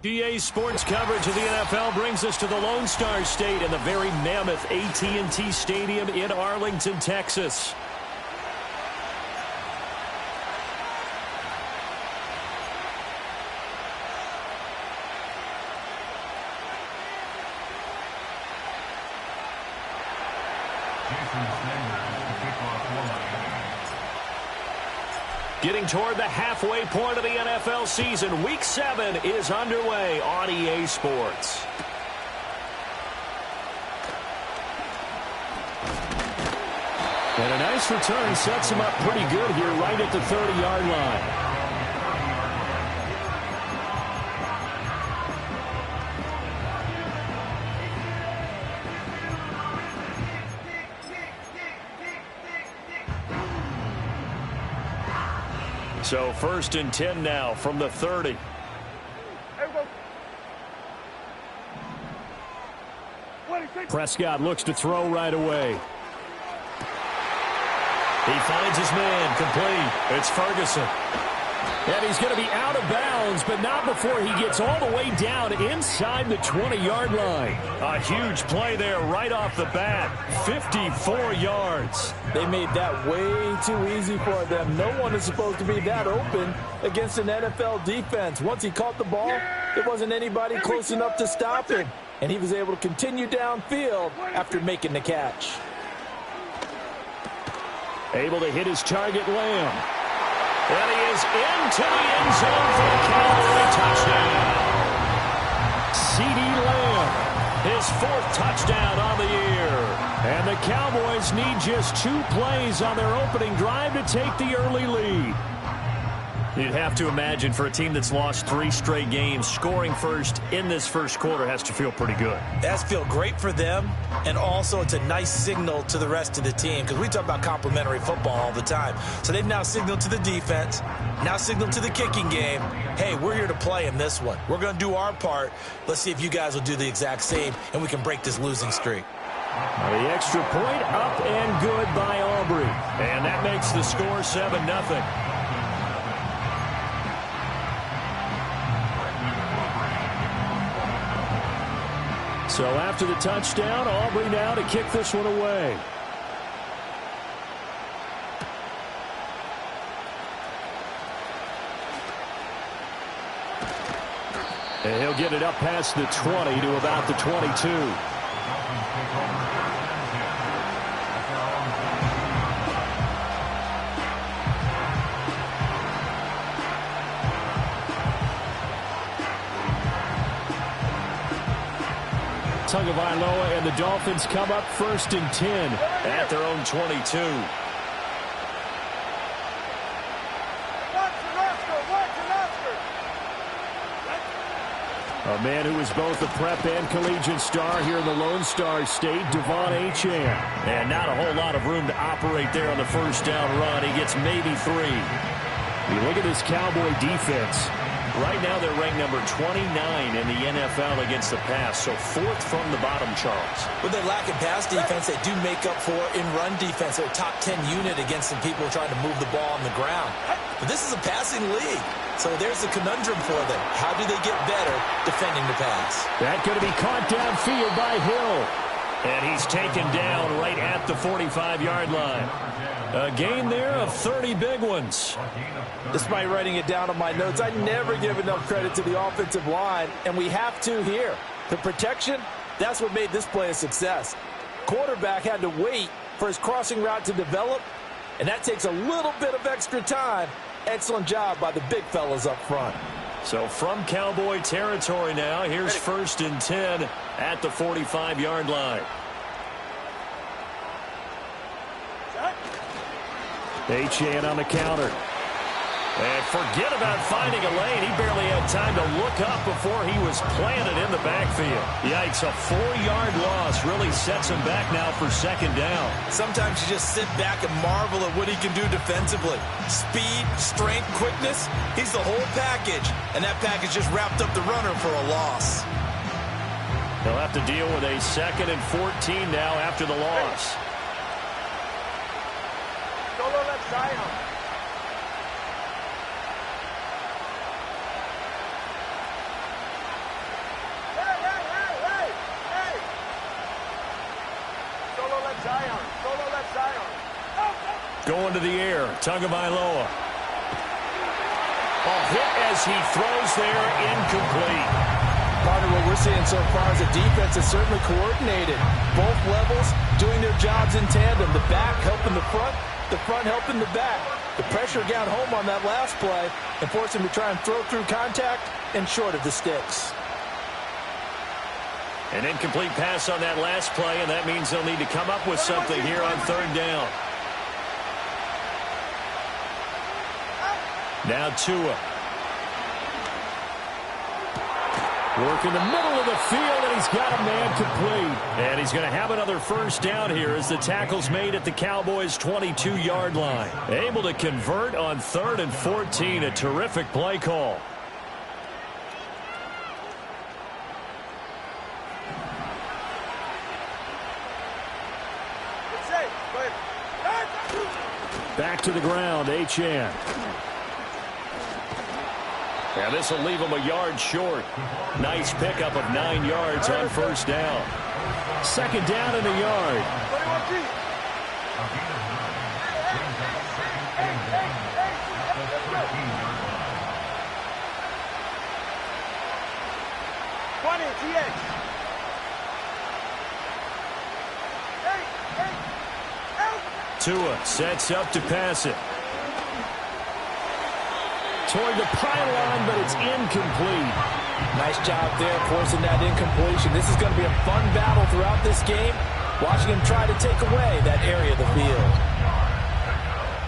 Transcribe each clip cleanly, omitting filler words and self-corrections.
EA Sports coverage of the NFL brings us to the Lone Star State and the very mammoth AT&T Stadium in Arlington, Texas. Getting toward the halfway point of the NFL season, Week 7 is underway on EA Sports. And a nice return sets him up pretty good here right at the 30-yard line. So 1st and 10 now from the 30. Prescott looks to throw right away. He finds his man, complete. It's Ferguson. And he's going to be out of bounds, but not before he gets all the way down inside the 20-yard line. A huge play there right off the bat. 54 yards. They made that way too easy for them. No one is supposed to be that open against an NFL defense. Once he caught the ball, there wasn't anybody close enough to stop him. And he was able to continue downfield after making the catch. Able to hit his target, Lamb. And he is into the end zone for the Cowboys touchdown. CeeDee Lamb, his 4th touchdown on the year. And the Cowboys need just 2 plays on their opening drive to take the early lead. You'd have to imagine for a team that's lost 3 straight games, scoring first in this first quarter has to feel pretty good. That's feel great for them, and also it's a nice signal to the rest of the team because we talk about complimentary football all the time. So they've now signaled to the defense, now signaled to the kicking game, hey, we're here to play in this one. We're going to do our part. Let's see if you guys will do the exact same, and we can break this losing streak. The extra point up and good by Aubrey. And that makes the score 7-0. So after the touchdown, Aubrey now to kick this one away. And he'll get it up past the 20 to about the 22. Tagovailoa and the Dolphins come up 1st and 10 at their own 22. A man who is both a prep and collegiate star here in the Lone Star State, Devon Achane. And not a whole lot of room to operate there on the first down run. He gets maybe 3. You look at this Cowboy defense. Right now they're ranked number 29 in the NFL against the pass, so 4th from the bottom, Charles. With their lack of pass defense, they do make up for in run defense. They're a top 10 unit against some people trying to move the ball on the ground. But this is a passing league, so there's the conundrum for them. How do they get better defending the pass? That's going to be caught downfield by Hill. And he's taken down right at the 45-yard line. A gain there of 30 big ones. Despite writing it down on my notes, I never give enough credit to the offensive line, and we have to here. The protection, that's what made this play a success. Quarterback had to wait for his crossing route to develop, and that takes a little bit of extra time. Excellent job by the big fellas up front. So from Cowboy territory now, here's 1st and 10 at the 45-yard line. Achane on the counter. And forget about finding a lane. He barely had time to look up before he was planted in the backfield. Yikes, a 4-yard loss really sets him back now for 2nd down. Sometimes you just sit back and marvel at what he can do defensively. Speed, strength, quickness, he's the whole package. And that package just wrapped up the runner for a loss. They'll have to deal with a 2nd and 14 now after the loss. Going to the air. Tagovailoa. Oh, hit as he throws there. Incomplete. Part of what we're seeing so far is the defense is certainly coordinated. Both levels doing their jobs in tandem. The back helping the front helping the back. The pressure got home on that last play and forced him to try and throw through contact and short of the sticks. An incomplete pass on that last play, and that means they'll need to come up with something here on third down. Now Tua. Work in the middle of the field, and he's got a man complete. And he's going to have another first down here as the tackle's made at the Cowboys' 22-yard line. Able to convert on 3rd and 14. A terrific play call. Back to the ground, Achane. And this will leave him a yard short. Nice pickup of 9 yards on first down. Second down in the yard. Tua sets up to pass it. Toward the pylon, but it's incomplete. Nice job there forcing that incompletion. This is going to be a fun battle throughout this game. Watching him try to take away that area of the field.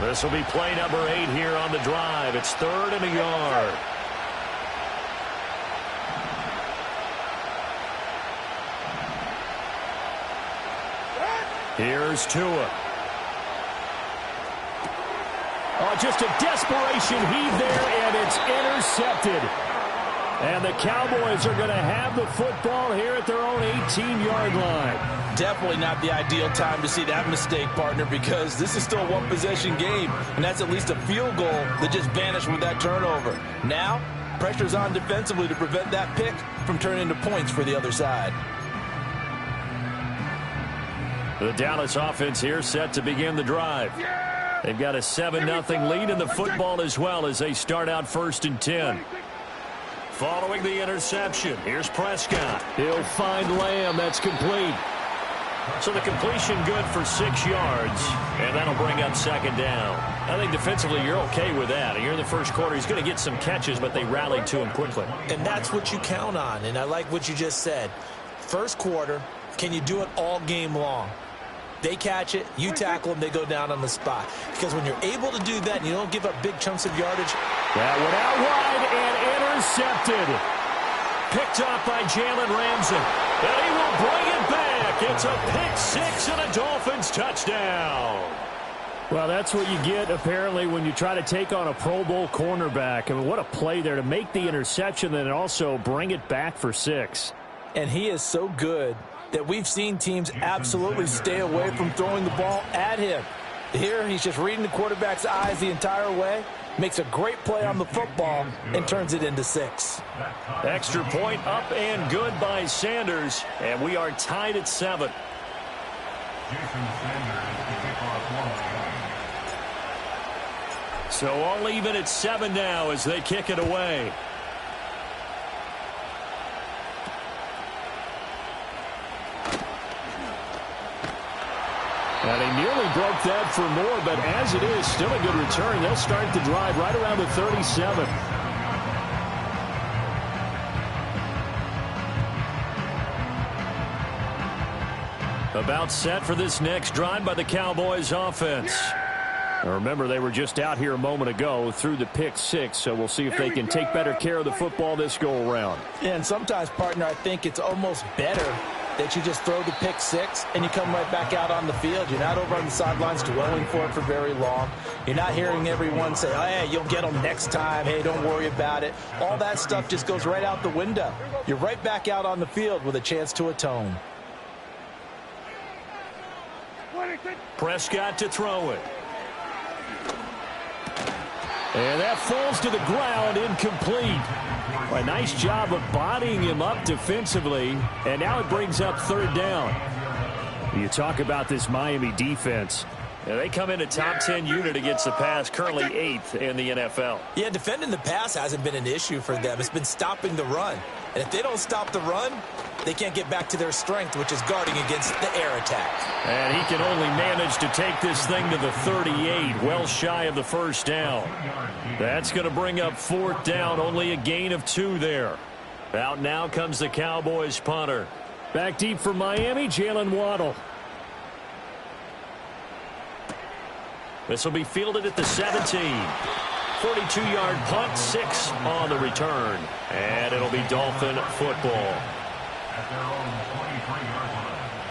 This will be play number 8 here on the drive. It's 3rd and a yard. Here's Tua. Oh, just a desperation heave there, and it's intercepted. And the Cowboys are going to have the football here at their own 18-yard line. Definitely not the ideal time to see that mistake, partner, because this is still a one-possession game, and that's at least a field goal that just vanished with that turnover. Now, pressure's on defensively to prevent that pick from turning into points for the other side. The Dallas offense here set to begin the drive. They've got a 7-0 lead in the football as well as they start out 1st and 10. Following the interception, here's Prescott. He'll find Lamb. That's complete. So the completion good for 6 yards, and that'll bring up second down. I think defensively you're okay with that. Here in the first quarter, he's going to get some catches, but they rallied to him quickly. And that's what you count on, and I like what you just said. First quarter, can you do it all game long? They catch it, you tackle them, they go down on the spot. Because when you're able to do that and you don't give up big chunks of yardage. That went out wide and intercepted. Picked off by Jalen Ramsey. And he will bring it back. It's a pick 6 and a Dolphins touchdown. Well, that's what you get, apparently, when you try to take on a Pro Bowl cornerback. I mean, what a play there to make the interception and also bring it back for 6. And he is so good that we've seen teams absolutely stay away from throwing the ball at him. Here, he's just reading the quarterback's eyes the entire way, makes a great play on the football, and turns it into 6. Extra point up and good by Sanders, and we are tied at 7. So all even at 7 now as they kick it away. And he nearly broke that for more, but as it is, still a good return. They'll start the drive right around the 37. About set for this next drive by the Cowboys offense. Now remember, they were just out here a moment ago through the pick 6, so we'll see if they can take better care of the football this go-around. And sometimes, partner, I think it's almost better that you just throw the pick 6 and you come right back out on the field. You're not over on the sidelines dwelling for it for very long. You're not hearing everyone say, oh, hey, you'll get them next time. Hey, don't worry about it. All that stuff just goes right out the window. You're right back out on the field with a chance to atone. Prescott to throw it. And that falls to the ground, incomplete. A nice job of bodying him up defensively, and now it brings up 3rd down. You talk about this Miami defense. Yeah, they come in a top 10 unit against the pass, currently 8th in the NFL. Yeah, defending the pass hasn't been an issue for them. It's been stopping the run. And if they don't stop the run, they can't get back to their strength, which is guarding against the air attack. And he can only manage to take this thing to the 38, well shy of the first down. That's going to bring up 4th down, only a gain of 2 there. Out now comes the Cowboys punter. Back deep for Miami, Jalen Waddle. This will be fielded at the 17. 42-yard punt, 6 on the return. And it'll be Dolphin football.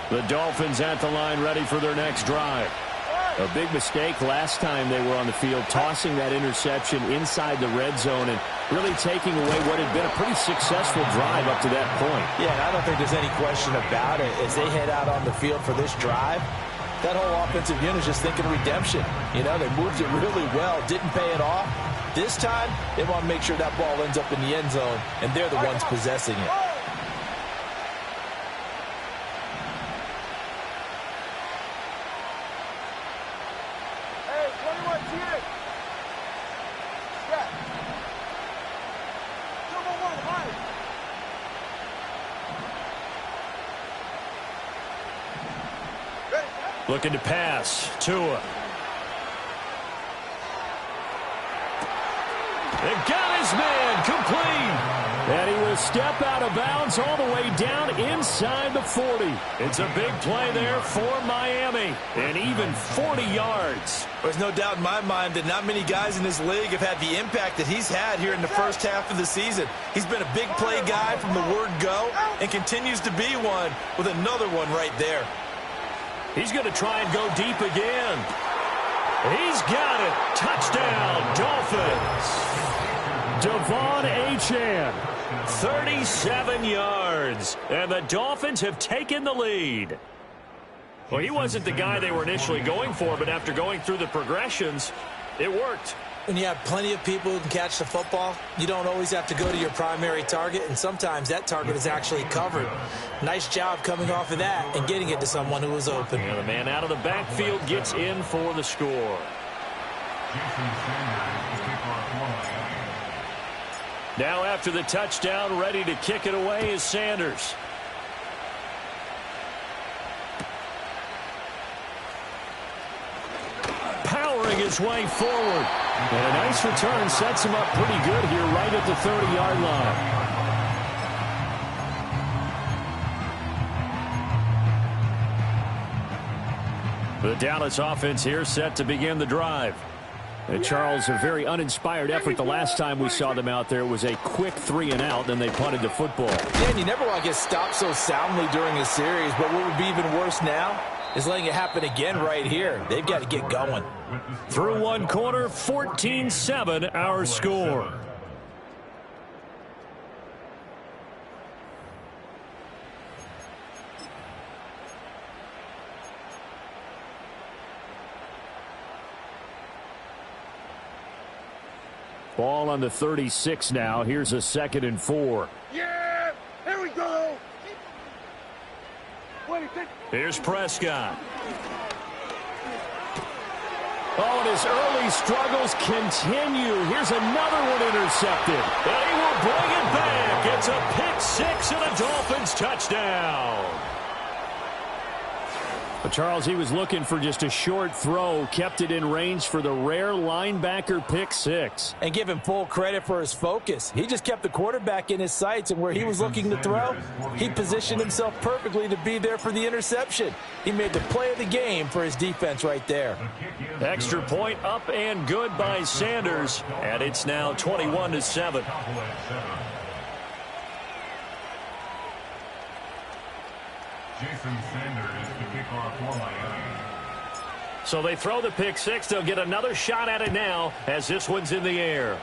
The Dolphins at the line, ready for their next drive. A big mistake last time they were on the field, tossing that interception inside the red zone and really taking away what had been a pretty successful drive up to that point. Yeah, and I don't think there's any question about it. As they head out on the field for this drive, that whole offensive unit is just thinking redemption. You know, they moved it really well, didn't pay it off. This time, they want to make sure that ball ends up in the end zone, and they're the ones possessing it. Looking to pass. Tua. They've got his man complete. And he will step out of bounds all the way down inside the 40. It's a big play there for Miami. And even 40 yards. There's no doubt in my mind that not many guys in this league have had the impact that he's had here in the first half of the season. He's been a big play guy from the word go and continues to be one with another one right there. He's going to try and go deep again. He's got it. Touchdown, Dolphins. Devon Achane, 37 yards. And the Dolphins have taken the lead. Well, he wasn't the guy they were initially going for, but after going through the progressions, it worked. When you have plenty of people who can catch the football, you don't always have to go to your primary target, and sometimes that target is actually covered. Nice job coming off of that and getting it to someone who was open. And the man out of the backfield gets in for the score. Now after the touchdown, ready to kick it away is Sanders. Powering his way forward. And a nice return sets him up pretty good here right at the 30-yard line. The Dallas offense here set to begin the drive. And Charles, a very uninspired effort the last time we saw them out there. It was a quick 3-and-out, then they punted the football. Yeah, and you never want to get stopped so soundly during a series, but what would be even worse now is letting it happen again right here. They've got to get going. Through one quarter, 14-7 our score. Ball on the 36 now. Here's a 2nd and 4. Yeah, here we go. Here's Prescott. Oh, and his early struggles continue. Here's another one intercepted. And he will bring it back. It's a pick 6 and a Dolphins touchdown. But Charles, he was looking for just a short throw, kept it in range for the rare linebacker pick 6. And give him full credit for his focus. He just kept the quarterback in his sights, and where he was looking to throw, he positioned himself perfectly to be there for the interception. He made the play of the game for his defense right there. Extra point up and good by Sanders, and it's now 21-7. Jason Sanders to kick off for Miami. So they throw the pick 6. They'll get another shot at it now as this one's in the air.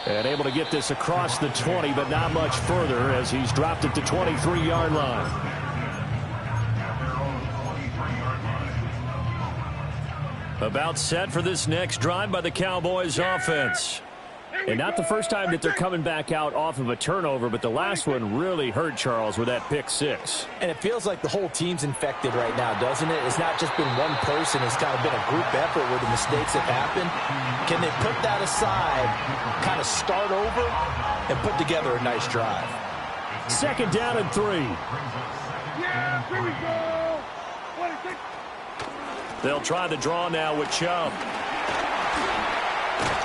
And able to get this across the 20, but not much further as he's dropped it to 23-yard line. About set for this next drive by the Cowboys offense. And not the first time that they're coming back out off of a turnover, but the last one really hurt Charles with that pick six. And it feels like the whole team's infected right now, doesn't it? It's not just been one person. It's kind of been a group effort where the mistakes have happened. Can they put that aside, kind of start over, and put together a nice drive? Second down and 3. Yeah, here we go. They'll try the draw now with Chubb.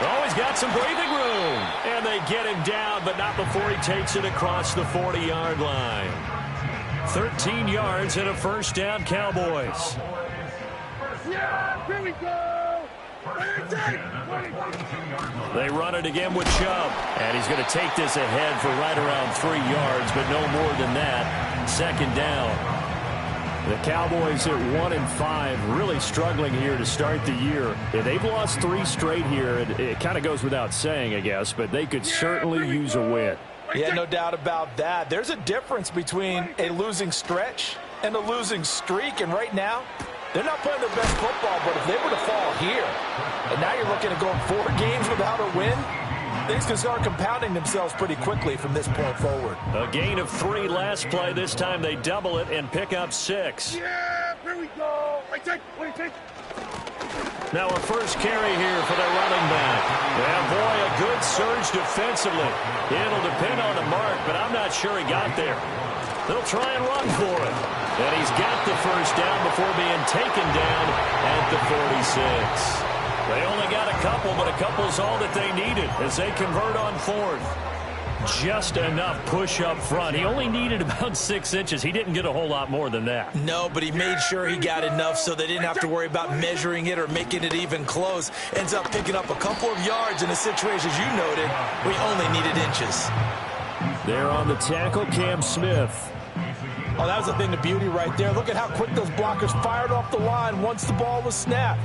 Oh, he's got some breathing room. And they get him down, but not before he takes it across the 40-yard line. 13 yards and a first down, Cowboys. Yeah, here we go. They run it again with Chubb. And he's going to take this ahead for right around 3 yards, but no more than that. Second down. The Cowboys at 1-5, really struggling here to start the year. They've lost 3 straight here. It kind of goes without saying, I guess, but they could certainly use a win. Yeah, no doubt about that. There's a difference between a losing stretch and a losing streak, and right now, they're not playing their best football, but if they were to fall here, and now you're looking at going 4 games without a win, things can start compounding themselves pretty quickly from this point forward. A gain of 3 last play. This time they double it and pick up 6. Yeah, here we go. Now a first carry here for their running back. And boy, a good surge defensively. It'll depend on the mark, but I'm not sure he got there. They'll try and run for it. And he's got the first down before being taken down at the 46. They only got a couple, but a couple's all that they needed as they convert on 4th. Just enough push up front. He only needed about 6 inches. He didn't get a whole lot more than that. No, but he made sure he got enough so they didn't have to worry about measuring it or making it even close. Ends up picking up a couple of yards in a situation, as you noted, we only needed inches. There on the tackle, Cam Smith. Oh, that was a thing of beauty right there. Look at how quick those blockers fired off the line once the ball was snapped.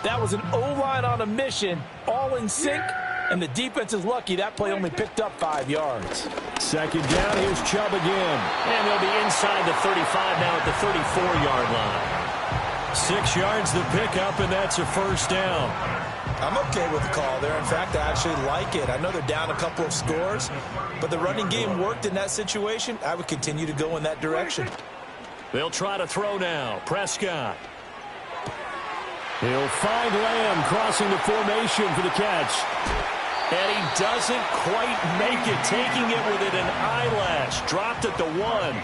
That was an O-line on a mission, all in sync, and the defense is lucky that play only picked up 5 yards. Second down, here's Chubb again. And they'll be inside the 35 now at the 34-yard line. 6 yards the pickup, and that's a first down. I'm okay with the call there. In fact, I actually like it. I know they're down a couple of scores, but the running game worked in that situation. I would continue to go in that direction. They'll try to throw now. Prescott. He'll find Lamb crossing the formation for the catch. And he doesn't quite make it, taking it within an eyelash. Dropped at the 1.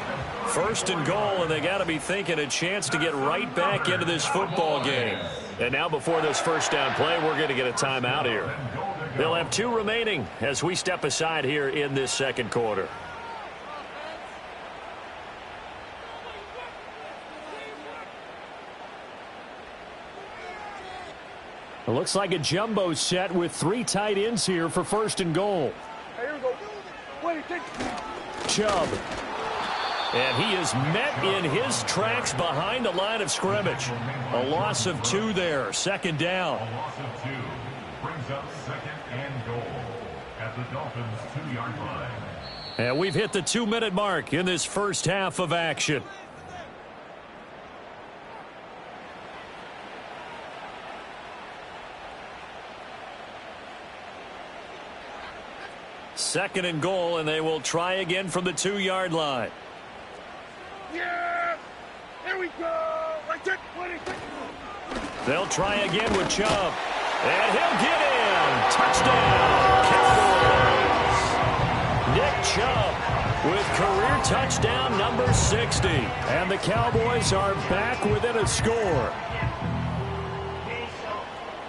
First and goal, and they got to be thinking a chance to get right back into this football game. And now before this first down play, we're going to get a timeout here. They'll have 2 remaining as we step aside here in this second quarter. It looks like a jumbo set with 3 tight ends here for first and goal. Here we go. Chubb. And he is met in his tracks behind the line of scrimmage. A loss of 2 there. Second down. A loss of 2 brings up second and goal at the Dolphins' 2-yard line. And we've hit the 2-minute mark in this first half of action. Second and goal, and they will try again from the 2-yard line. Yeah, here we go. They'll try again with Chubb. And he'll get in. Touchdown, Cowboys. Nick Chubb with career touchdown number 60. And the Cowboys are back within a score.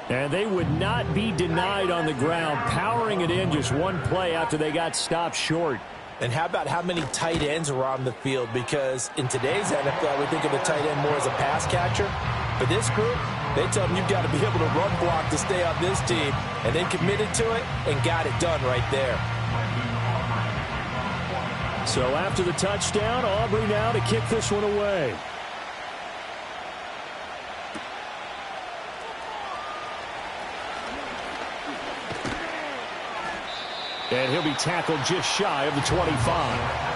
And they would not be denied on the ground, powering it in just 1 play after they got stopped short. And how about how many tight ends were on the field? Because in today's NFL, we think of a tight end more as a pass catcher. For this group, they tell them you've got to be able to run block to stay on this team. And they committed to it and got it done right there. So after the touchdown, Aubrey now to kick this one away. And he'll be tackled just shy of the 25.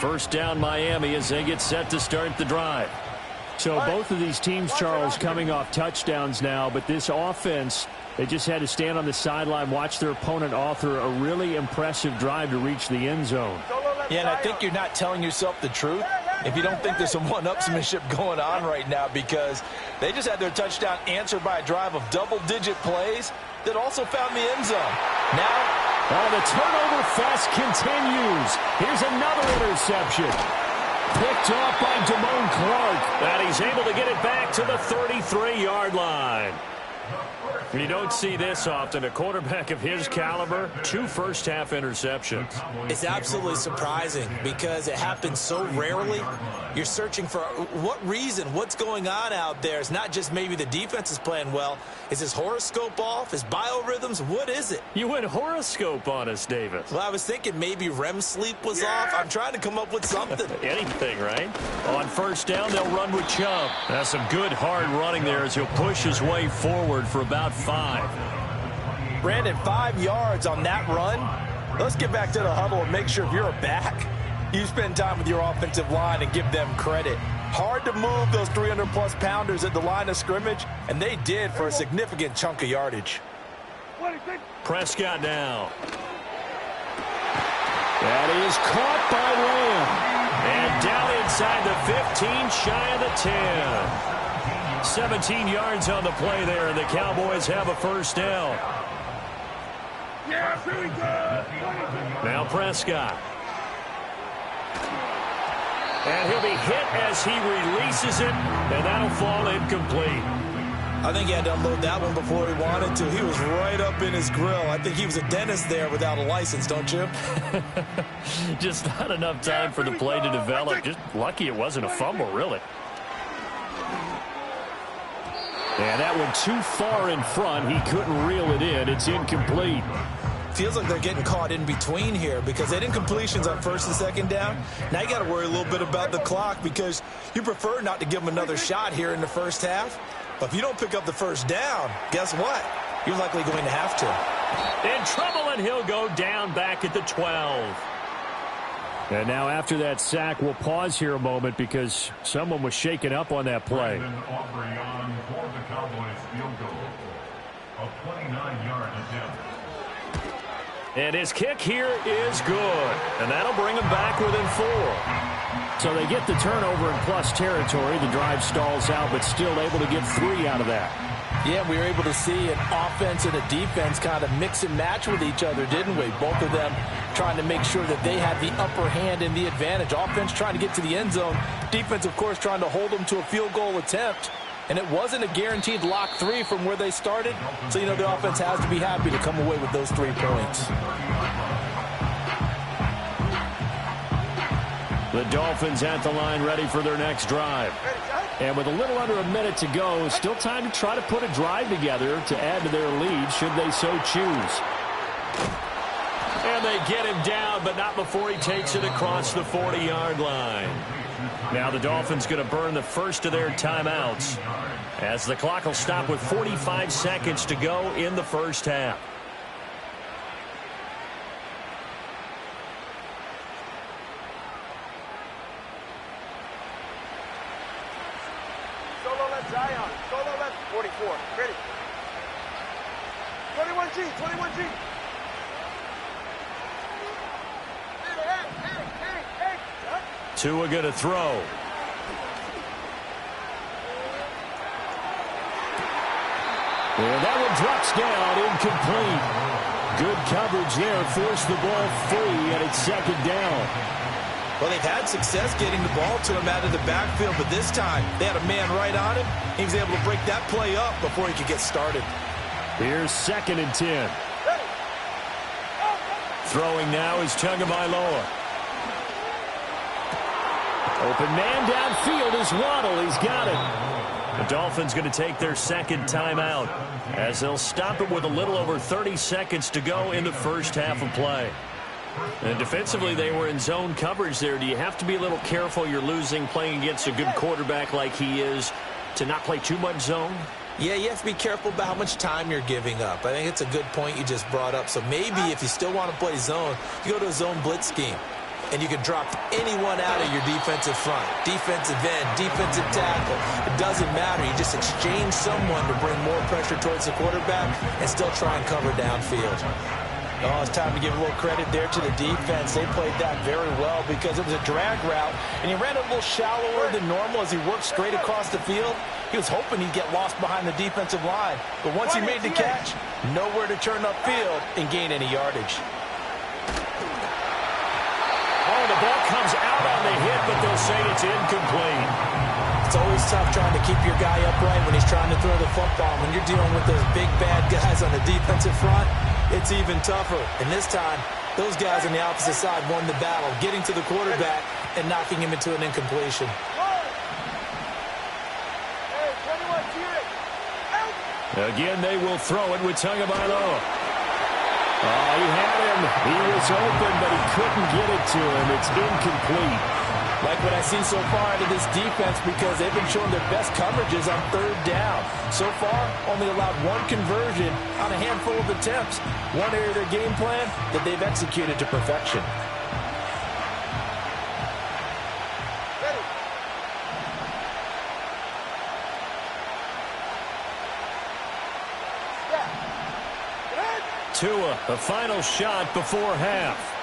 First down Miami as they get set to start the drive. So both of these teams, Charles, coming off touchdowns now, but this offense, they just had to stand on the sideline, watch their opponent author a really impressive drive to reach the end zone. Yeah, and I think you're not telling yourself the truth if you don't think there's some one-upsmanship going on right now, because they just had their touchdown answered by a drive of double-digit plays that also found the end zone. Now, the turnover fest continues. Here's another interception. Picked off by Damone Clark. And he's able to get it back to the 33-yard line. You don't see this often. A quarterback of his caliber, 2 first-half interceptions. it's absolutely surprising because it happens so rarely. You're searching for what reason, what's going on out there. It's not just maybe the defense is playing well. Is his horoscope off? His biorhythms? What is it? You went horoscope on us, Davis. Well, I was thinking maybe REM sleep was off. I'm trying to come up with something. Anything, right? On first down, they'll run with Chubb. That's some good hard running there as he'll push his way forward for about 5. Brandon, 5 yards on that run. Let's get back to the huddle and make sure if you're a back, you spend time with your offensive line and give them credit. Hard to move those 300-plus pounders at the line of scrimmage, and they did for a significant chunk of yardage. Prescott now. That is caught by Lamb. And down inside the 15, shy of the 10. 17 yards on the play there, and the Cowboys have a first down. Yeah, here we go. Now Prescott. And he'll be hit as he releases it, and that'll fall incomplete. I think he had to unload that one before he wanted to. He was right up in his grill. I think he was a dentist there without a license, don't you? Just not enough time for the play to develop. Just lucky it wasn't a fumble, really. And that one too far in front. He couldn't reel it in. It's incomplete. Feels like they're getting caught in between here because they did incompletions on first and second down. Now you got to worry a little bit about the clock because you prefer not to give them another shot here in the first half. But if you don't pick up the first down, guess what? You're likely going to have to. In trouble, and he'll go down back at the 12. And now after that sack, we'll pause here a moment because someone was shaken up on that play. Aubrey on for the Cowboys field goal. A 29-yard attempt. And his kick here is good. And that'll bring him back within 4. So they get the turnover in plus territory. The drive stalls out, but still able to get 3 out of that. Yeah, we were able to see an offense and a defense kind of mix and match with each other, didn't we? Both of them trying to make sure that they had the upper hand and the advantage. Offense trying to get to the end zone. Defense, of course, trying to hold them to a field goal attempt. And it wasn't a guaranteed lock 3 from where they started. So, you know, the offense has to be happy to come away with those 3 points. The Dolphins at the line ready for their next drive. And with a little under a minute to go, still time to try to put a drive together to add to their lead should they so choose. And they get him down, but not before he takes it across the 40-yard line. Now the Dolphins going to burn the first of their timeouts as the clock will stop with 45 seconds to go in the first half. Solo left Zion. Solo left 44. Ready. 21G. 21G. Hey. Tua going to throw. And that one drops down, incomplete. Good coverage there, forced the ball free, and it's second down. Well, they've had success getting the ball to him out of the backfield, but this time they had a man right on him. He was able to break that play up before he could get started. Here's 2nd and 10. Throwing now is Tagovailoa. Open man downfield is Waddle. He's got it. The Dolphins going to take their second timeout as they'll stop it with a little over 30 seconds to go in the first half of play. And defensively, they were in zone coverage there. Do you have to be a little careful? You're losing playing against a good quarterback like he is to not play too much zone? Yeah, you have to be careful about how much time you're giving up. I think it's a good point you just brought up. So maybe if you still want to play zone, you go to a zone blitz scheme. and you can drop anyone out of your defensive front. Defensive end, defensive tackle. It doesn't matter. You just exchange someone to bring more pressure towards the quarterback and still try and cover downfield. Oh, it's time to give a little credit there to the defense. They played that very well because it was a drag route, and he ran a little shallower than normal as he worked straight across the field. He was hoping he'd get lost behind the defensive line, but once he made the catch, nowhere to turn upfield and gain any yardage. Oh, the ball comes out on the hit, but they'll say it's incomplete. It's always tough trying to keep your guy upright when he's trying to throw the football. When you're dealing with those big, bad guys on the defensive front, it's even tougher. And this time, those guys on the opposite side won the battle, getting to the quarterback and knocking him into an incompletion. Again, they will throw it with Tagovailoa. Oh, he had him. He was open, but he couldn't get it to him. It's incomplete. Like what I see so far out of this defense, because they've been showing their best coverages on third down. So far, only allowed one conversion on a handful of attempts. One area of their game plan that they've executed to perfection. Tua, the final shot before half.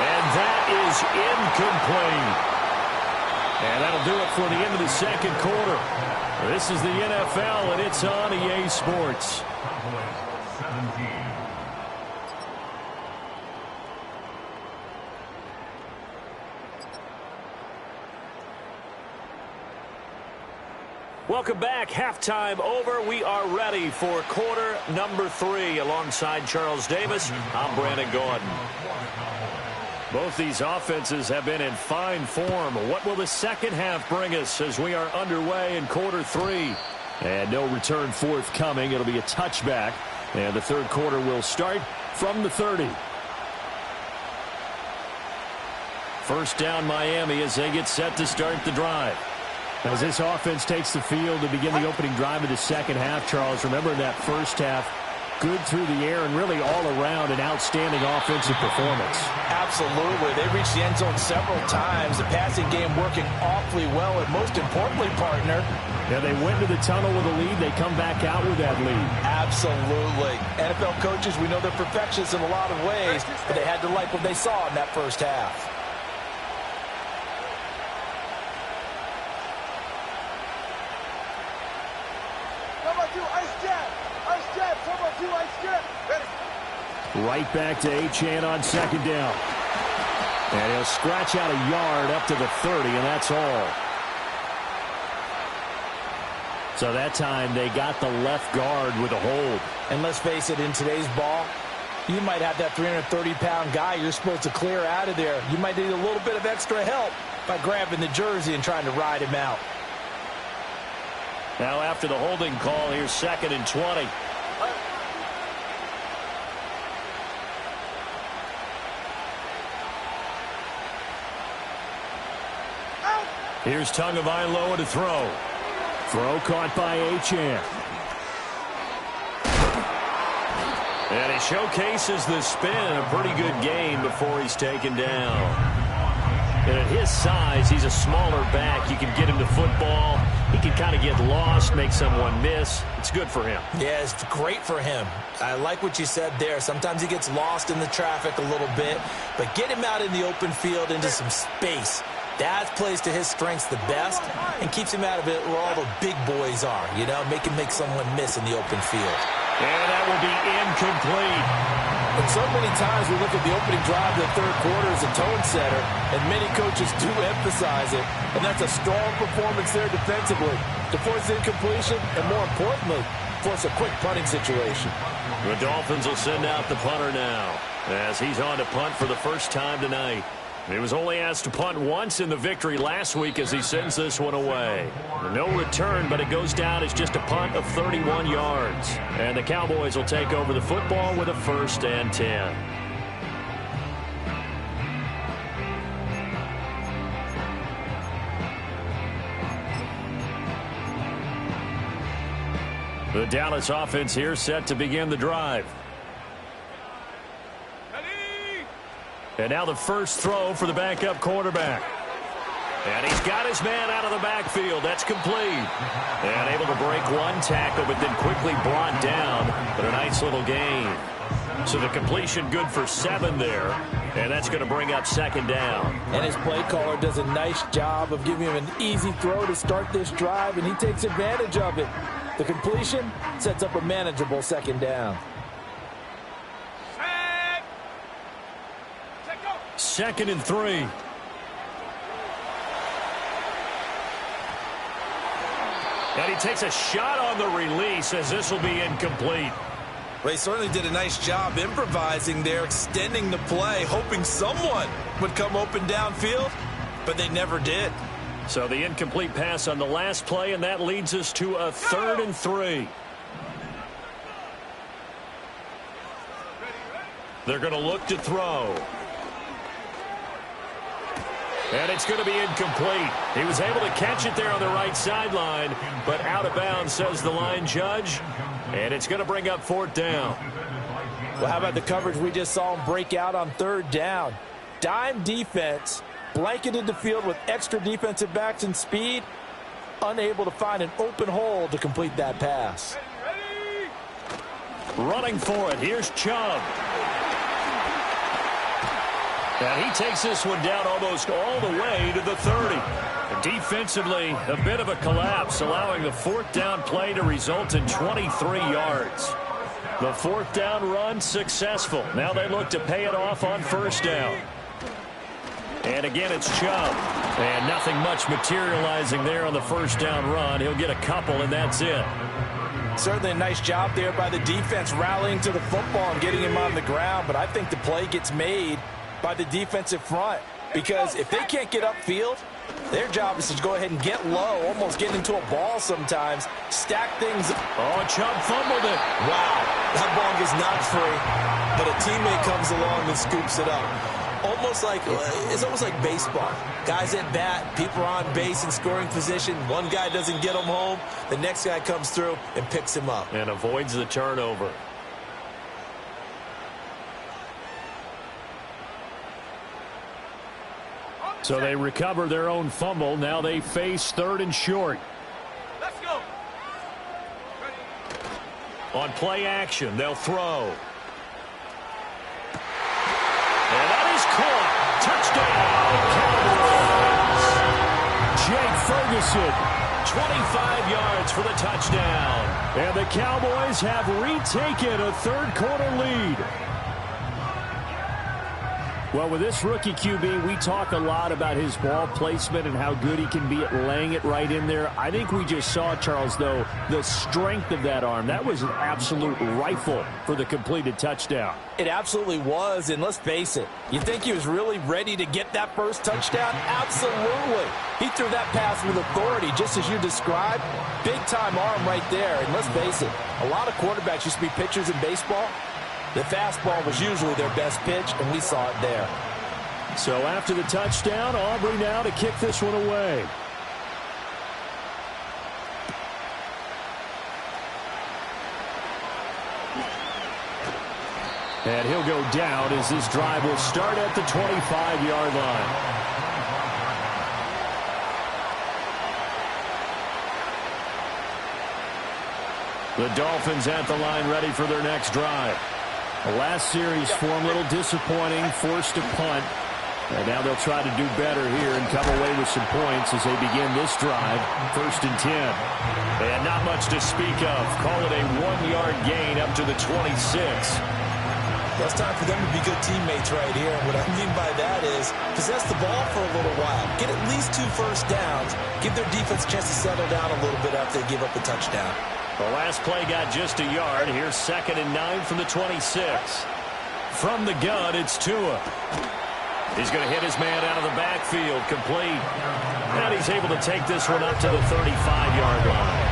And that is incomplete. And that'll do it for the end of the second quarter. This is the NFL, and it's on EA Sports. Cowboys 17. Welcome back. Halftime over. We are ready for quarter number 3. Alongside Charles Davis, I'm Brandon Gordon. Both these offenses have been in fine form. What will the second half bring us as we are underway in quarter 3? And no return forthcoming. It'll be a touchback. And the third quarter will start from the 30. First down, Miami, as they get set to start the drive. As this offense takes the field to begin the opening drive of the second half, Charles, remember in that first half, good through the air and really all around an outstanding offensive performance. Absolutely. They reached the end zone several times. The passing game working awfully well, and most importantly, partner. Yeah, they went to the tunnel with a lead. They come back out with that lead. Absolutely. NFL coaches, we know they're perfectionists in a lot of ways, but they had to like what they saw in that first half. Right back to Achane on second down. And he'll scratch out a yard up to the 30, and that's all. So that time they got the left guard with a hold. And let's face it, in today's ball, you might have that 330-pound guy you're supposed to clear out of there. You might need a little bit of extra help by grabbing the jersey and trying to ride him out. Now after the holding call, here's 2nd and 20. Here's Tagovailoa to throw. Throw caught by Achane. And he showcases the spin. A pretty good game before he's taken down. And at his size, he's a smaller back. You can get him to football. He can kind of get lost, make someone miss. It's good for him. Yeah, it's great for him. I like what you said there. Sometimes he gets lost in the traffic a little bit. But get him out in the open field into some space. That plays to his strengths the best and keeps him out of it where all the big boys are, you know, make someone miss in the open field. And that will be incomplete. And so many times we look at the opening drive of the third quarter as a tone setter, and many coaches do emphasize it. And that's a strong performance there defensively to force incompletion and, more importantly, force a quick punting situation. The Dolphins will send out the punter now as he's on to punt for the first time tonight. He was only asked to punt once in the victory last week as he sends this one away. No return, but it goes down as just a punt of 31 yards. And the Cowboys will take over the football with a 1st and 10. The Dallas offense here set to begin the drive. And now the first throw for the backup quarterback. And he's got his man out of the backfield. That's complete. And able to break one tackle, but then quickly brought down. But a nice little gain. So the completion good for 7 there. And that's going to bring up second down. And his play caller does a nice job of giving him an easy throw to start this drive, and he takes advantage of it. The completion sets up a manageable second down. 2nd and 3. And he takes a shot on the release as this will be incomplete. Well, he certainly did a nice job improvising there, extending the play, hoping someone would come open downfield, but they never did. So the incomplete pass on the last play, and that leads us to a 3rd and 3. They're going to look to throw. And it's going to be incomplete. He was able to catch it there on the right sideline, but out of bounds, says the line judge. And it's going to bring up 4th down. Well, how about the coverage we just saw him break out on 3rd down? Dime defense, blanketed the field with extra defensive backs and speed, unable to find an open hole to complete that pass. Running for it, here's Chubb. And he takes this one down almost all the way to the 30. Defensively, a bit of a collapse, allowing the 4th down play to result in 23 yards. The 4th down run successful. Now they look to pay it off on 1st down. And again, it's Chubb. And nothing much materializing there on the 1st down run. He'll get a couple, and that's it. Certainly a nice job there by the defense rallying to the football and getting him on the ground. But I think the play gets made by the defensive front, because if they can't get upfield, their job is to go ahead and get low, almost get into a ball sometimes, stack things. Oh, Chubb fumbled it. Wow, that ball is not free, but a teammate comes along and scoops it up. It's almost like baseball. Guys at bat, people are on base in scoring position. One guy doesn't get him home, the next guy comes through and picks him up. And avoids the turnover. So they recover their own fumble. Now they face 3rd and short. Let's go. On play action, they'll throw. And that is caught. Touchdown, Cowboys. Jake Ferguson, 25 yards for the touchdown. And the Cowboys have retaken a 3rd quarter lead. Well, with this rookie QB, we talk a lot about his ball placement and how good he can be at laying it right in there. I think we just saw, Charles, though, the strength of that arm. That was an absolute rifle for the completed touchdown. It absolutely was, and let's face it, you think he was really ready to get that first touchdown? Absolutely. He threw that pass with authority, just as you described. Big-time arm right there, and let's face it, a lot of quarterbacks used to be pitchers in baseball. The fastball was usually their best pitch, and we saw it there. So after the touchdown, Aubrey now to kick this one away. And he'll go down as this drive will start at the 25-yard line. The Dolphins at the line ready for their next drive. The last series for them a little disappointing, forced to punt. And now they'll try to do better here and come away with some points as they begin this drive, 1st and 10. And not much to speak of. Call it a 1-yard gain up to the 26. It's time for them to be good teammates right here. And what I mean by that is possess the ball for a little while. Get at least 2 first downs. Give their defense a chance to settle down a little bit after they give up the touchdown. The last play got just a yard. Here's 2nd and 9 from the 26. From the gun, it's Tua. He's going to hit his man out of the backfield, complete. And he's able to take this one up to the 35-yard line.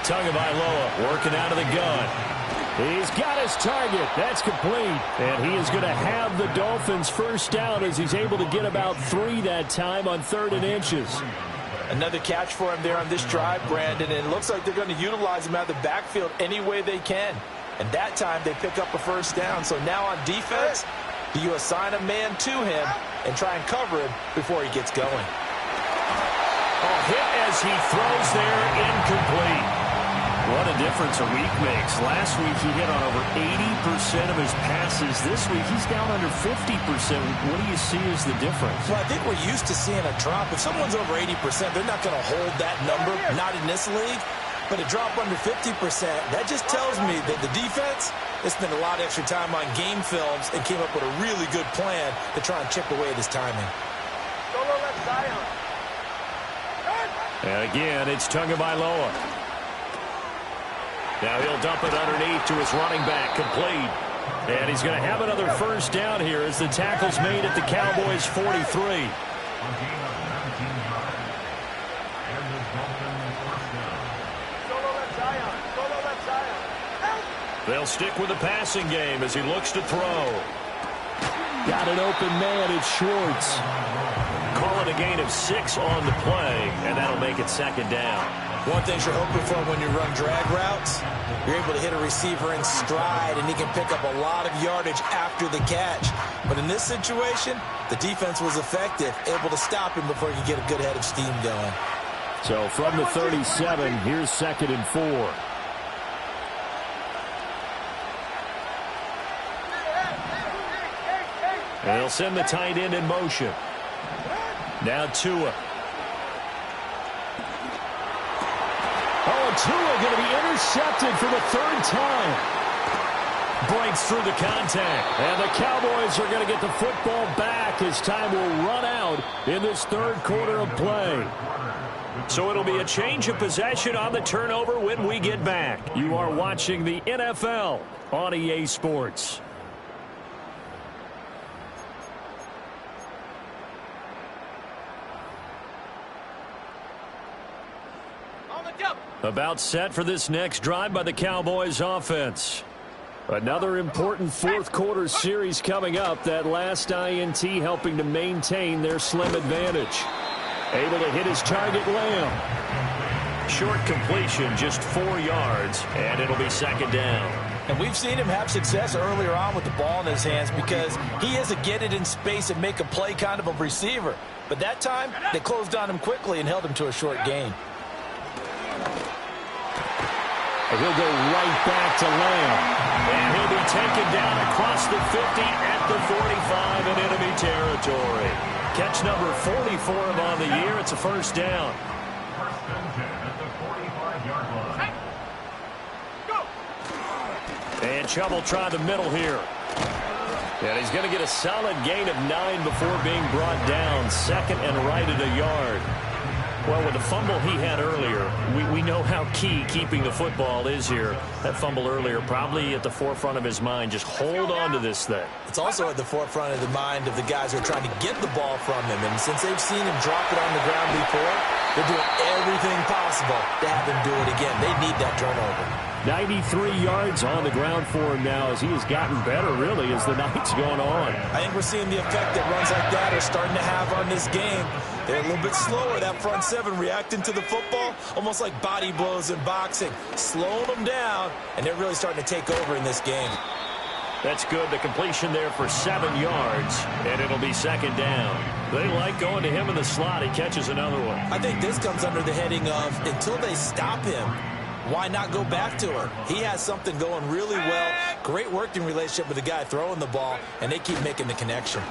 Tagovailoa working out of the gun. He's got his target. That's complete. And he is going to have the Dolphins first down as he's able to get about 3 that time on 3rd and inches. Another catch for him there on this drive, Brandon, and it looks like they're going to utilize him out of the backfield any way they can. And that time they pick up a first down. So now on defense, do you assign a man to him and try and cover him before he gets going? Oh, hit as he throws there, incomplete. What a difference a week makes. Last week he hit on over 80% of his passes. This week he's down under 50%. What do you see as the difference? Well, I think we're used to seeing a drop. If someone's over 80%, they're not going to hold that number, not in this league. But a drop under 50%, that just tells me that the defense has spent a lot of extra time on game films and came up with a really good plan to try and chip away at his timing. Solo left Zion. And again, it's Tagovailoa. Now he'll dump it underneath to his running back, complete. And he's going to have another first down here as the tackle's made at the Cowboys' 43. They'll stick with the passing game as he looks to throw. Got an open man. It's Schwartz. Call it a gain of 6 on the play, and that'll make it second down. One thing you're hoping for when you run drag routes, you're able to hit a receiver in stride, and he can pick up a lot of yardage after the catch. But in this situation, the defense was effective, able to stop him before he could get a good head of steam going. So from the 37, here's 2nd and 4. And they'll send the tight end in motion. Now Tua. Oh, and Tua going to be intercepted for the 3rd time. Breaks through the contact. And the Cowboys are going to get the football back as time will run out in this 3rd quarter of play. So it'll be a change of possession on the turnover when we get back. You are watching the NFL on EA Sports. About set for this next drive by the Cowboys offense. Another important 4th quarter series coming up. That last INT helping to maintain their slim advantage. Able to hit his target, Lamb. Short completion, just 4 yards, and it'll be 2nd down. And we've seen him have success earlier on with the ball in his hands because he is a get it in space and make a play kind of a receiver. But that time, they closed on him quickly and held him to a short gain. And he'll go right back to Lamb. And he'll be taken down across the 50 at the 45 in enemy territory. Catch number 44 on the year. It's a first down. First and 10 at the 45-yard line. Go! And Chubb will try the middle here. And he's going to get a solid gain of 9 before being brought down. 2nd and right at a yard. Well, with the fumble he had earlier, we know how key keeping the football is here. That fumble earlier probably at the forefront of his mind. Just hold on to this thing. It's also at the forefront of the mind of the guys who are trying to get the ball from him. And since they've seen him drop it on the ground before, they're doing everything possible to have him do it again. They need that turnover. 93 yards on the ground for him now as he has gotten better, really, as the night's gone on. I think we're seeing the effect that runs like that are starting to have on this game. They're a little bit slower, that front 7 reacting to the football, almost like body blows in boxing, slowing them down, and they're really starting to take over in this game. That's good. The completion there for 7 yards, and it'll be 2nd down. They like going to him in the slot. He catches another one. I think this comes under the heading of until they stop him, why not go back to him? He has something going really well. Great working relationship with the guy throwing the ball, and they keep making the connection.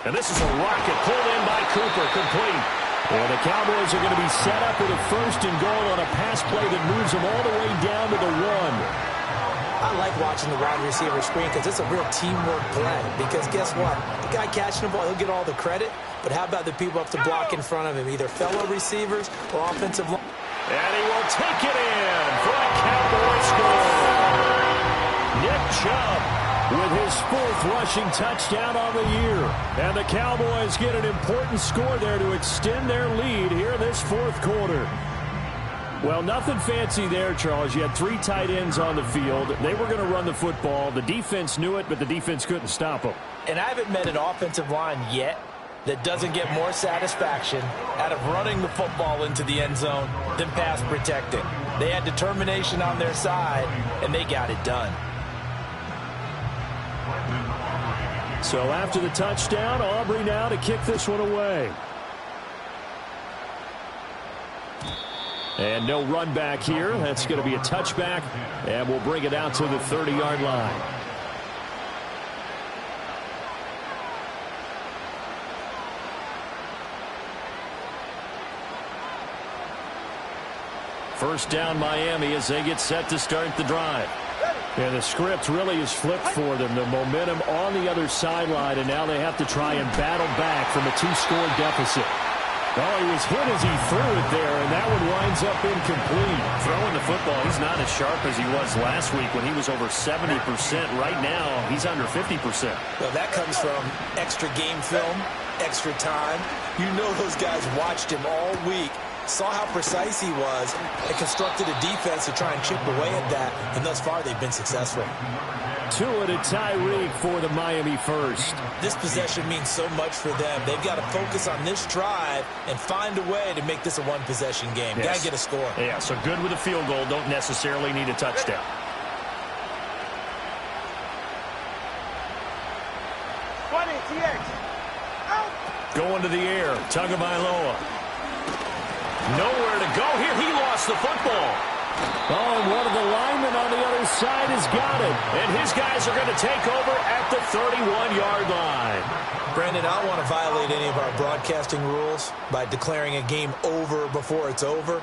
And this is a rocket pulled in by Cooper, complete. And the Cowboys are going to be set up with a 1st and goal on a pass play that moves them all the way down to the 1. I like watching the wide receiver screen because it's a real teamwork play. Because guess what? The guy catching the ball, he'll get all the credit. But how about the people up to block in front of him, either fellow receivers or offensive line? And he will take it in for a Cowboy score. Nick Chubb with his 4th rushing touchdown on the year. And the Cowboys get an important score there to extend their lead here in this 4th quarter. Well, nothing fancy there, Charles. You had 3 tight ends on the field. They were going to run the football. The defense knew it, but the defense couldn't stop them. And I haven't met an offensive line yet that doesn't get more satisfaction out of running the football into the end zone than pass protecting. They had determination on their side, and they got it done. So after the touchdown, Aubrey now to kick this one away. And no run back here. That's going to be a touchback, and we'll bring it out to the 30-yard line. First down Miami as they get set to start the drive. And the script really is flipped for them. The momentum on the other sideline, and now they have to try and battle back from a 2-score deficit. Well, he was hit as he threw it there, and that one winds up incomplete. Throwing the football, he's not as sharp as he was last week when he was over 70%. Right now, he's under 50%. Well, that comes from extra game film, extra time. You know those guys watched him all week, saw how precise he was, and constructed a defense to try and chip away at that, and thus far they've been successful. Tua to Tyreek for the Miami first. This possession means so much for them. They've got to focus on this drive and find a way to make this a one-possession game. Yes. Got to get a score. Yeah, so good with a field goal. Don't necessarily need a touchdown. Going to the air. Tagovailoa. Nowhere to go here. He lost the football. Oh, and one of the linemen on the other side has got it. And his guys are going to take over at the 31-yard line. Brandon, I don't want to violate any of our broadcasting rules by declaring a game over before it's over.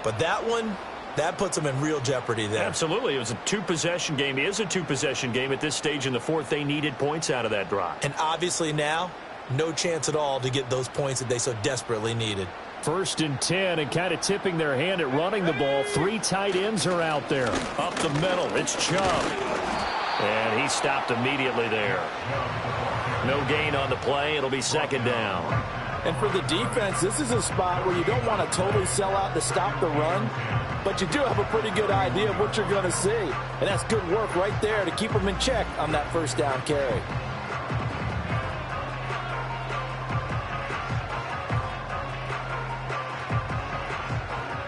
But that one, that puts them in real jeopardy there. Absolutely. It was a two-possession game. It is a two-possession game at this stage in the fourth. They needed points out of that drive. And obviously now, no chance at all to get those points that they so desperately needed. 1st and 10, and kind of tipping their hand at running the ball. 3 tight ends are out there. Up the middle, it's Chubb. And he stopped immediately there. No gain on the play. It'll be 2nd down. And for the defense, this is a spot where you don't want to totally sell out to stop the run, but you do have a pretty good idea of what you're going to see. And that's good work right there to keep them in check on that 1st down carry.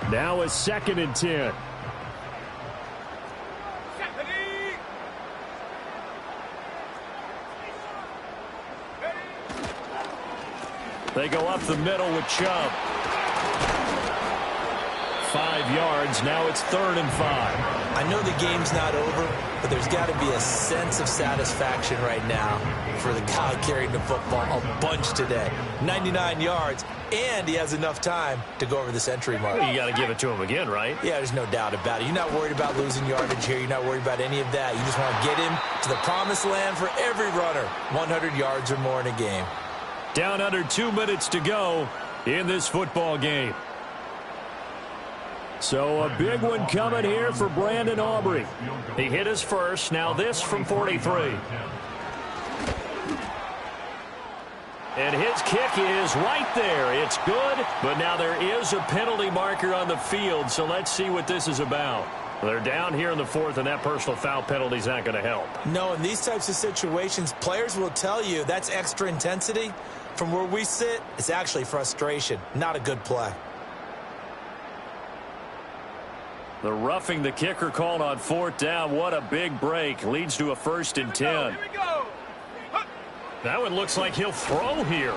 Now a 2nd and 10. They go up the middle with Chubb. 5 yards. Now it's 3rd and 5. I know the game's not over, but there's got to be a sense of satisfaction right now for the guy carrying the football a bunch today. 99 yards, and he has enough time to go over the century mark. Well, you got to give it to him again, right? Yeah, there's no doubt about it. You're not worried about losing yardage here. You're not worried about any of that. You just want to get him to the promised land for every runner. 100 yards or more in a game. Down under 2 minutes to go in this football game. So a big one coming here for Brandon Aubrey. He hit his first. Now this from 43. And his kick is right there. It's good, but now there is a penalty marker on the field, so let's see what this is about. They're down here in the 4th, and that personal foul penalty is not going to help. No, in these types of situations, players will tell you that's extra intensity. From where we sit, it's actually frustration, not a good play. The roughing the kicker called on 4th down. What a big break. Leads to a 1st and 10. Here we go. That one looks like he'll throw here.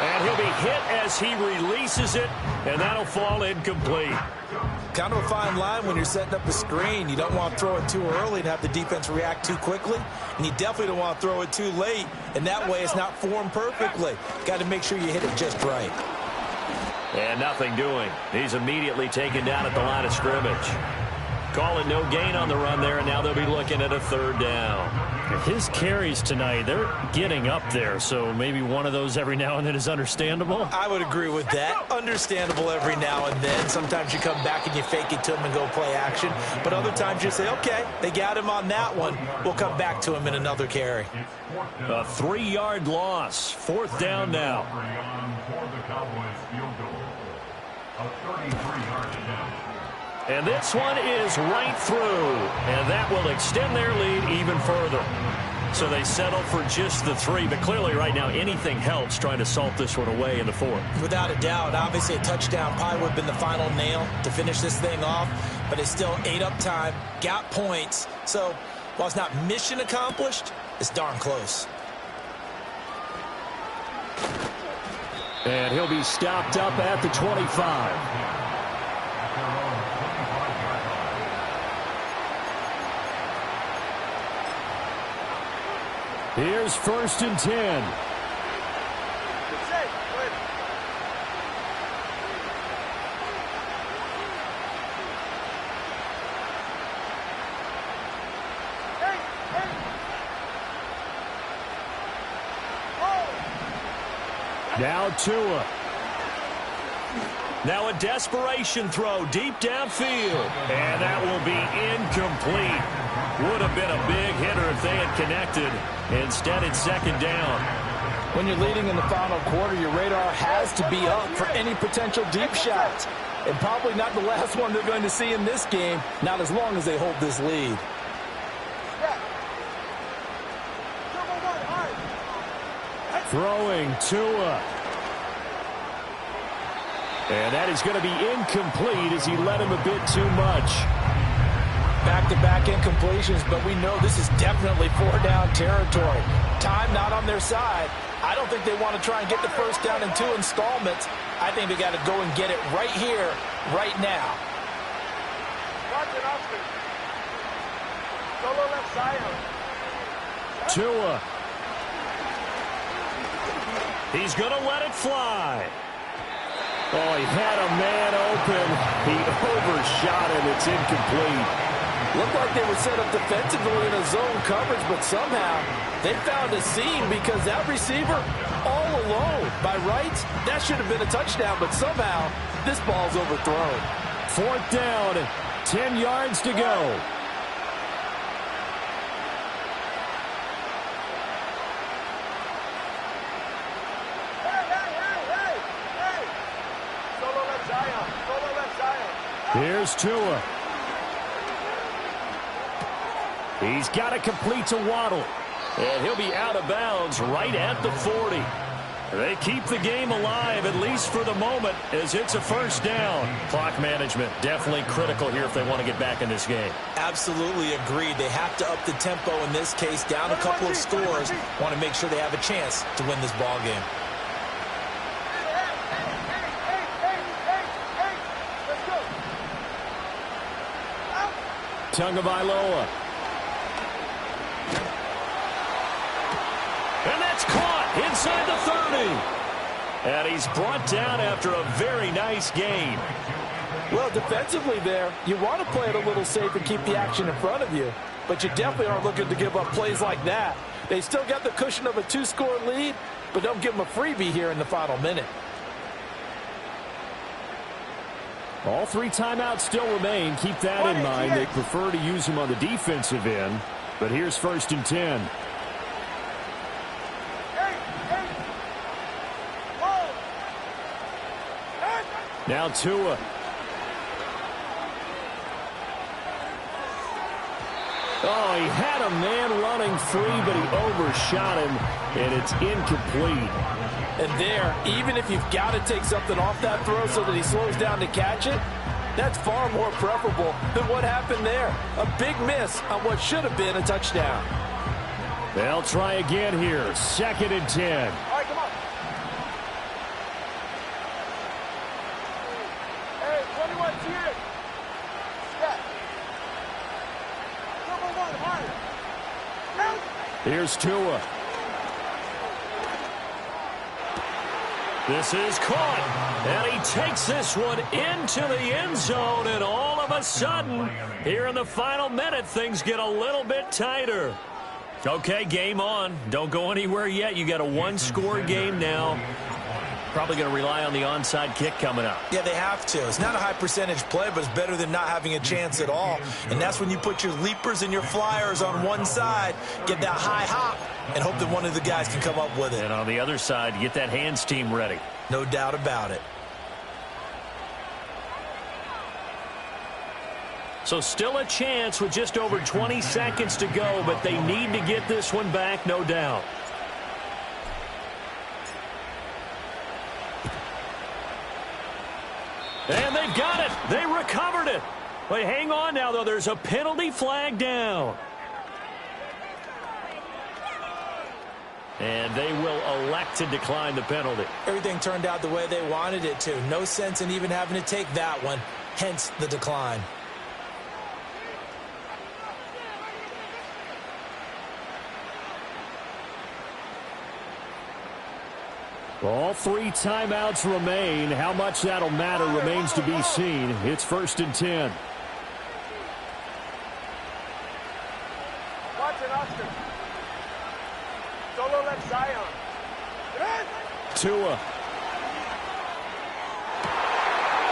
And he'll be hit as he releases it, and that'll fall incomplete. Kind of a fine line when you're setting up a screen. You don't want to throw it too early and have the defense react too quickly. And you definitely don't want to throw it too late. And that way it's not formed perfectly. Got to make sure you hit it just right. And nothing doing. He's immediately taken down at the line of scrimmage. Call it no gain on the run there, and now they'll be looking at a 3rd down. His carries tonight, they're getting up there, so maybe one of those every now and then is understandable. I would agree with that. Understandable every now and then. Sometimes you come back and you fake it to him and go play action. But other times you say, okay, they got him on that one. We'll come back to him in another carry. A 3-yard loss. 4th down now. And this one is right through, and that will extend their lead even further. So they settle for just the 3. But clearly right now anything helps trying to salt this one away in the 4th. Without a doubt. Obviously a touchdown probably would have been the final nail to finish this thing off. But it's still ate up time. Got points. So while it's not mission accomplished, it's darn close. And he'll be stopped up at the 25. Here's 1st and 10. Now Tua. Now a desperation throw deep downfield. And that will be incomplete. Would have been a big hitter if they had connected. Instead, it's 2nd down. When you're leading in the final quarter, your radar has to be up for any potential deep shots. And probably not the last one they're going to see in this game, not as long as they hold this lead. Throwing Tua. And that is going to be incomplete as he led him a bit too much. Back-to-back incompletions, but we know this is definitely 4-down territory. Time not on their side. I don't think they want to try and get the 1st down in 2 installments. I think they got to go and get it right here, right now. Tua. He's going to let it fly. Oh, he had a man open. He overshot him. It's incomplete. Looked like they were set up defensively in a zone coverage, but somehow they found a seam because that receiver all alone. By rights, that should have been a touchdown, but somehow this ball's overthrown. 4th down, 10 yards to go. Here's Tua. He's got to complete to Waddle. And he'll be out of bounds right at the 40. They keep the game alive, at least for the moment, as it's a 1st down. Clock management definitely critical here if they want to get back in this game. Absolutely agreed. They have to up the tempo in this case, down a couple of scores. Want to make sure they have a chance to win this ball game. Tagovailoa. And that's caught inside the 30. And he's brought down after a very nice gain. Well, defensively there, you want to play it a little safe and keep the action in front of you. But you definitely aren't looking to give up plays like that. They still got the cushion of a 2-score lead, but don't give them a freebie here in the final minute. All 3 timeouts still remain. Keep that in mind. They prefer to use them on the defensive end. But here's 1st and 10. Now Tua. Oh, he had a man running free, but he overshot him, and it's incomplete. And there, even if you've got to take something off that throw so that he slows down to catch it, that's far more preferable than what happened there. A big miss on what should have been a touchdown. They'll try again here. 2nd and 10. All right, come on. Hey, 21, here. Step. Number 1, hard. Here's Tua. This is caught, and he takes this one into the end zone, and all of a sudden, here in the final minute, things get a little bit tighter. Okay, game on. Don't go anywhere yet. You got a 1-score game now. Probably going to rely on the onside kick coming up. Yeah, they have to. It's not a high percentage play, but it's better than not having a chance at all. And that's when you put your leapers and your flyers on one side, get that high hop, and hope that one of the guys can come up with it. And on the other side, get that hands team ready. No doubt about it. So still a chance with just over 20 seconds to go, but they need to get this one back, no doubt. And they've got it. They recovered it. But hang on now, though. There's a penalty flag down. And they will elect to decline the penalty. Everything turned out the way they wanted it to. No sense in even having to take that one. Hence the decline. All 3 timeouts remain. How much that'll matter remains to be seen. It's 1st and 10. Watch it, Austin. Solo left Zion. Tua.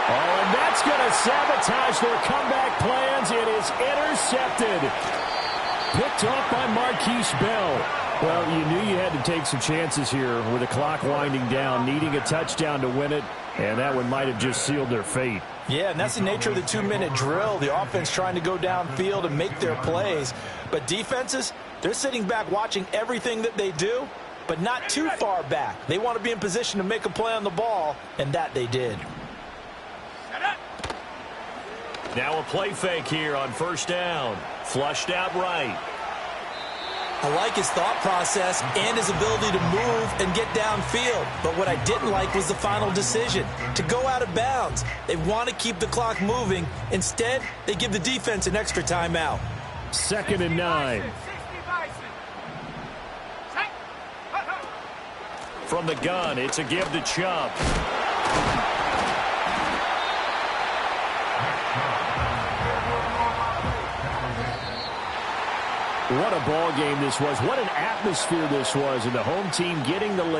Oh, and that's going to sabotage their comeback plans. It is intercepted. Picked off by Marquise Bell. Well, you knew you had to take some chances here with the clock winding down, needing a touchdown to win it, and that one might have just sealed their fate. Yeah, and that's the nature of the 2-minute drill. The offense trying to go downfield and make their plays. But defenses, they're sitting back watching everything that they do, but not too far back. They want to be in position to make a play on the ball, and that they did. Now a play fake here on 1st down. Flushed out right. I like his thought process and his ability to move and get downfield. But what I didn't like was the final decision, to go out of bounds. They want to keep the clock moving. Instead, they give the defense an extra timeout. 2nd and 9. From the gun, it's a give to Chubb. What a ball game this was. What an atmosphere this was. And the home team getting the lead.